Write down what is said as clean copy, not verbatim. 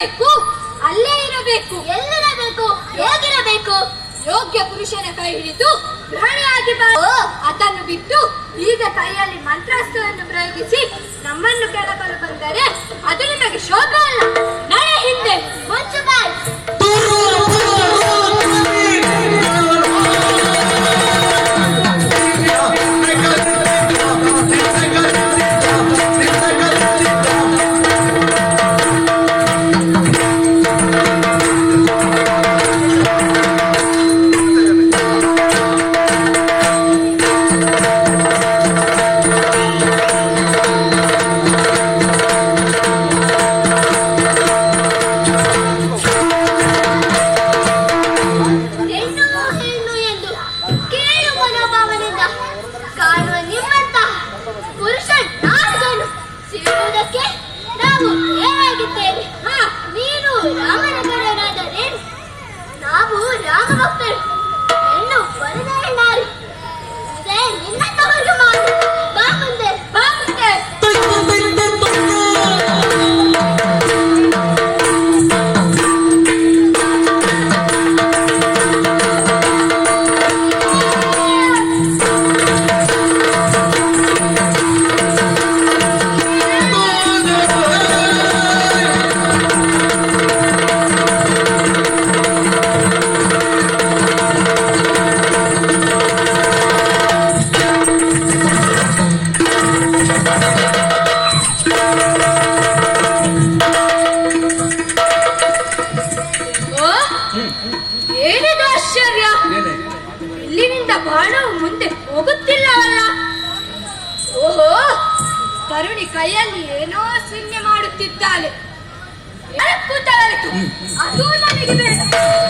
ಅಲ್ಲೇ ಇರಬೇಕು. ಎಲ್ಲಿರಬೇಕು? ಹೇಗಿರಬೇಕು? ಯೋಗ್ಯ ಪುರುಷನ ಕೈ ಹಿಡಿದು ಗೃಹಿಣಿಯಾಗಿ ಅದನ್ನು ಬಿಟ್ಟು ಈಗ ಕೈಯಲ್ಲಿ ಮಂತ್ರಾಸ್ತ್ರವನ್ನು ಪ್ರಯೋಗಿಸಿ ನಮ್ಮನ್ನು ಕೆಳಕಲು ಬಂದರೆ ಅದು ನಿಮಗೆ ಶೋಭೆ ಅಲ್ಲ. ನಡೆ ಹಿಂದೆ. ಮುಚ್ಚು ಬಾಯ್. ಏನಿದು ಆಶ್ಚರ್ಯ! ಇಲ್ಲಿನಿಂದ ಬಾಣವು ಮುಂದೆ ಹೋಗುತ್ತಿಲ್ಲವಲ್ಲ. ಓಹೋ, ತರುಣಿ ಕೈಯಲ್ಲಿ ಏನೋ ಚಿಹ್ನೆ ಮಾಡುತ್ತಿದ್ದಾಳೆ. ಅದು ನನಗೆ ಬೇಕು.